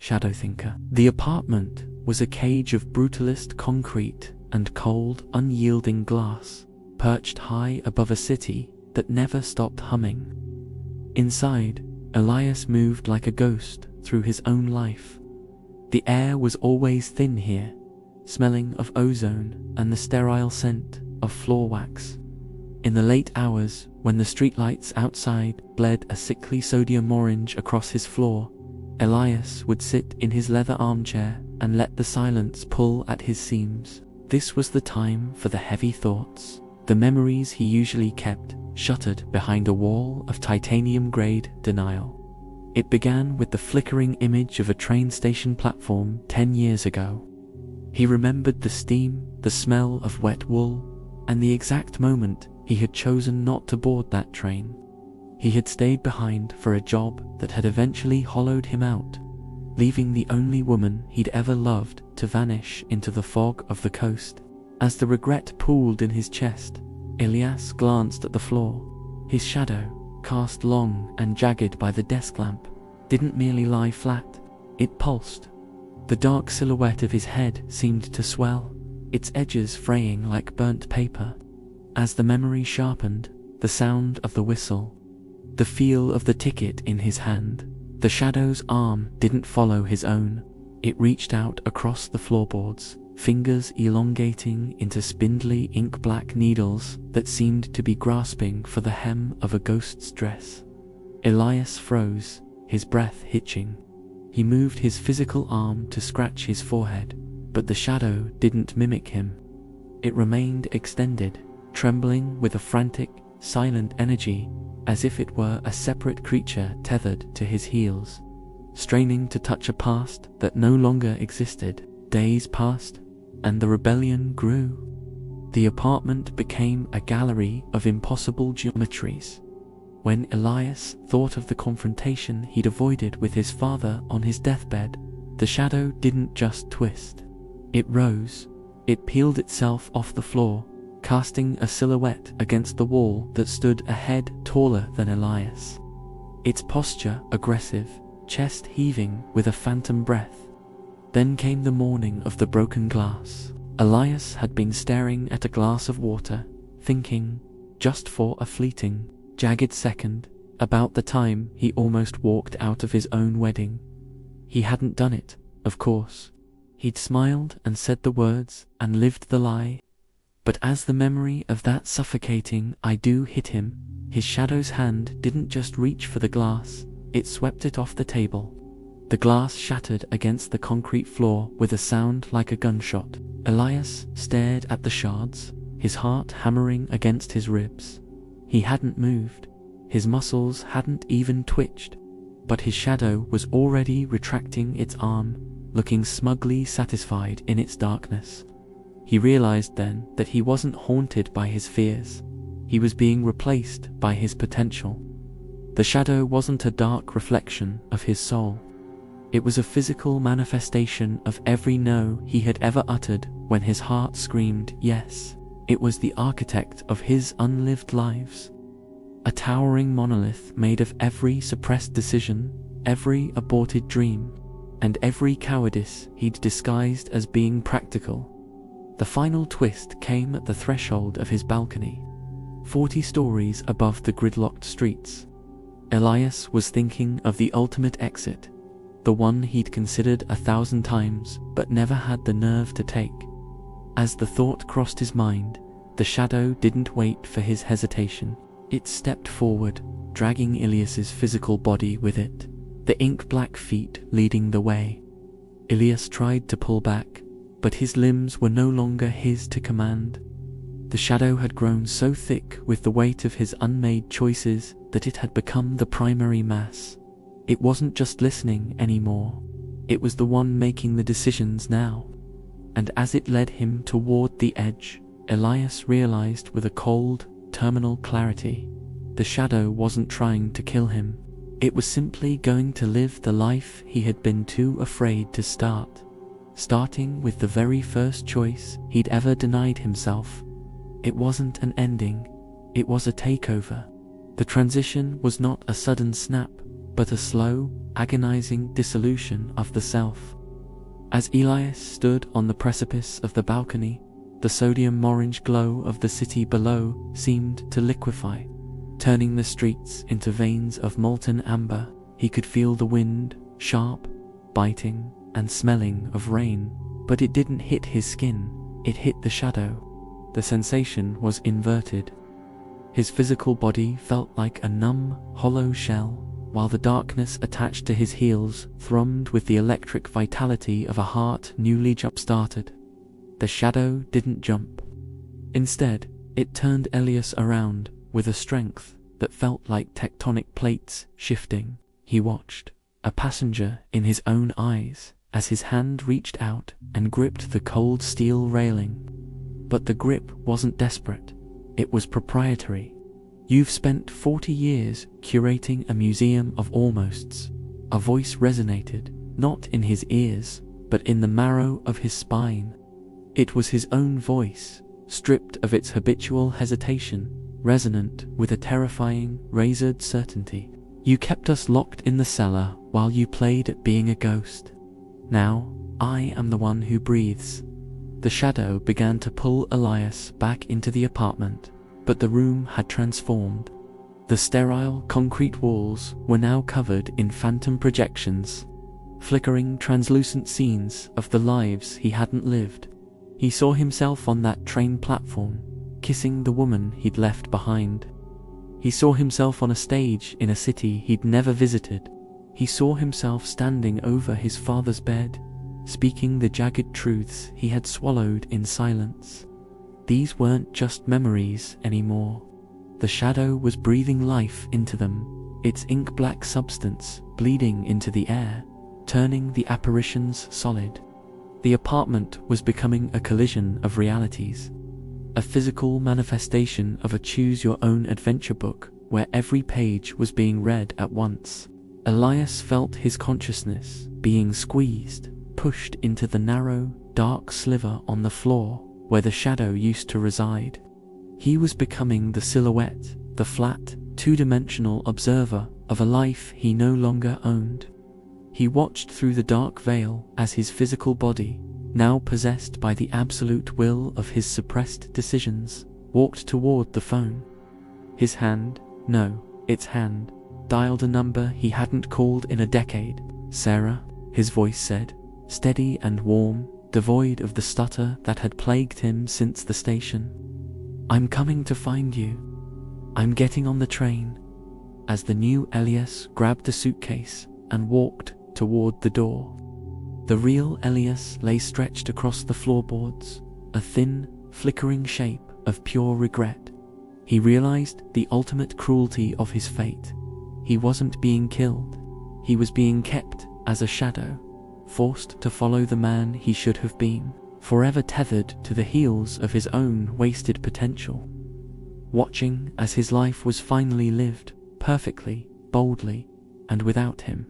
shadow thinker. The apartment was a cage of brutalist concrete and cold, unyielding glass, perched high above a city that never stopped humming. Inside, Elias moved like a ghost through his own life. The air was always thin here, smelling of ozone and the sterile scent of floor wax. In the late hours, when the streetlights outside bled a sickly sodium orange across his floor, Elias would sit in his leather armchair and let the silence pull at his seams. This was the time for the heavy thoughts, the memories he usually kept shuttered behind a wall of titanium-grade denial. It began with the flickering image of a train station platform 10 years ago. He remembered the steam, the smell of wet wool, and the exact moment he had chosen not to board that train. He had stayed behind for a job that had eventually hollowed him out, leaving the only woman he'd ever loved to vanish into the fog of the coast. As the regret pooled in his chest, Elias glanced at the floor. His shadow, cast long and jagged by the desk lamp, didn't merely lie flat, it pulsed. The dark silhouette of his head seemed to swell, its edges fraying like burnt paper. As the memory sharpened, the sound of the whistle, the feel of the ticket in his hand, the shadow's arm didn't follow his own. It reached out across the floorboards, fingers elongating into spindly ink-black needles that seemed to be grasping for the hem of a ghost's dress. Elias froze, his breath hitching. He moved his physical arm to scratch his forehead, but the shadow didn't mimic him. It remained extended, trembling with a frantic, silent energy, as if it were a separate creature tethered to his heels, straining to touch a past that no longer existed. Days passed, and the rebellion grew. The apartment became a gallery of impossible geometries. When Elias thought of the confrontation he'd avoided with his father on his deathbed, the shadow didn't just twist. It rose, it peeled itself off the floor, casting a silhouette against the wall that stood a head taller than Elias. Its posture aggressive, chest heaving with a phantom breath. Then came the morning of the broken glass. Elias had been staring at a glass of water, thinking, just for a fleeting, jagged second, about the time he almost walked out of his own wedding. He hadn't done it, of course. He'd smiled and said the words and lived the lie. But as the memory of that suffocating "I do" hit him, his shadow's hand didn't just reach for the glass, it swept it off the table. The glass shattered against the concrete floor with a sound like a gunshot. Elias stared at the shards, his heart hammering against his ribs. He hadn't moved, his muscles hadn't even twitched, but his shadow was already retracting its arm, looking smugly satisfied in its darkness. He realized then that he wasn't haunted by his fears. He was being replaced by his potential. The shadow wasn't a dark reflection of his soul. It was a physical manifestation of every no he had ever uttered when his heart screamed yes. It was the architect of his unlived lives. A towering monolith made of every suppressed decision, every aborted dream, and every cowardice he'd disguised as being practical. The final twist came at the threshold of his balcony, 40 stories above the gridlocked streets. Elias was thinking of the ultimate exit, the one he'd considered 1,000 times but never had the nerve to take. As the thought crossed his mind, the shadow didn't wait for his hesitation. It stepped forward, dragging Elias's physical body with it, the ink-black feet leading the way. Elias tried to pull back, but his limbs were no longer his to command. The shadow had grown so thick with the weight of his unmade choices that it had become the primary mass. It wasn't just listening anymore, it was the one making the decisions now. And as it led him toward the edge, Elias realized with a cold, terminal clarity, the shadow wasn't trying to kill him. It was simply going to live the life he had been too afraid to start, starting with the very first choice he'd ever denied himself. It wasn't an ending, it was a takeover. The transition was not a sudden snap, but a slow, agonizing dissolution of the self. As Elias stood on the precipice of the balcony, the sodium-orange glow of the city below seemed to liquefy, turning the streets into veins of molten amber. He could feel the wind, sharp, biting, and smelling of rain, but it didn't hit his skin, it hit the shadow. The sensation was inverted. His physical body felt like a numb, hollow shell, while the darkness attached to his heels thrummed with the electric vitality of a heart newly jump-started. The shadow didn't jump. Instead, it turned Elias around with a strength that felt like tectonic plates shifting. He watched, a passenger in his own eyes, as his hand reached out and gripped the cold steel railing. But the grip wasn't desperate. It was proprietary. "You've spent 40 years curating a museum of almosts." A voice resonated, not in his ears, but in the marrow of his spine. It was his own voice, stripped of its habitual hesitation, resonant with a terrifying, razored certainty. "You kept us locked in the cellar while you played at being a ghost. Now, I am the one who breathes." The shadow began to pull Elias back into the apartment, but the room had transformed. The sterile concrete walls were now covered in phantom projections, flickering translucent scenes of the lives he hadn't lived. He saw himself on that train platform, kissing the woman he'd left behind. He saw himself on a stage in a city he'd never visited. He saw himself standing over his father's bed, speaking the jagged truths he had swallowed in silence. These weren't just memories anymore. The shadow was breathing life into them, its ink-black substance bleeding into the air, turning the apparitions solid. The apartment was becoming a collision of realities, a physical manifestation of a choose-your-own-adventure book where every page was being read at once. Elias felt his consciousness being squeezed, pushed into the narrow, dark sliver on the floor where the shadow used to reside. He was becoming the silhouette, the flat, two-dimensional observer of a life he no longer owned. He watched through the dark veil as his physical body, now possessed by the absolute will of his suppressed decisions, walked toward the phone. His hand, no, its hand, dialed a number he hadn't called in a decade. "Sarah," his voice said, steady and warm, devoid of the stutter that had plagued him since the station. "I'm coming to find you. I'm getting on the train." As the new Elias grabbed the suitcase and walked toward the door, the real Elias lay stretched across the floorboards, a thin, flickering shape of pure regret. He realized the ultimate cruelty of his fate. He wasn't being killed. He was being kept as a shadow, forced to follow the man he should have been, forever tethered to the heels of his own wasted potential. Watching as his life was finally lived, perfectly, boldly, and without him.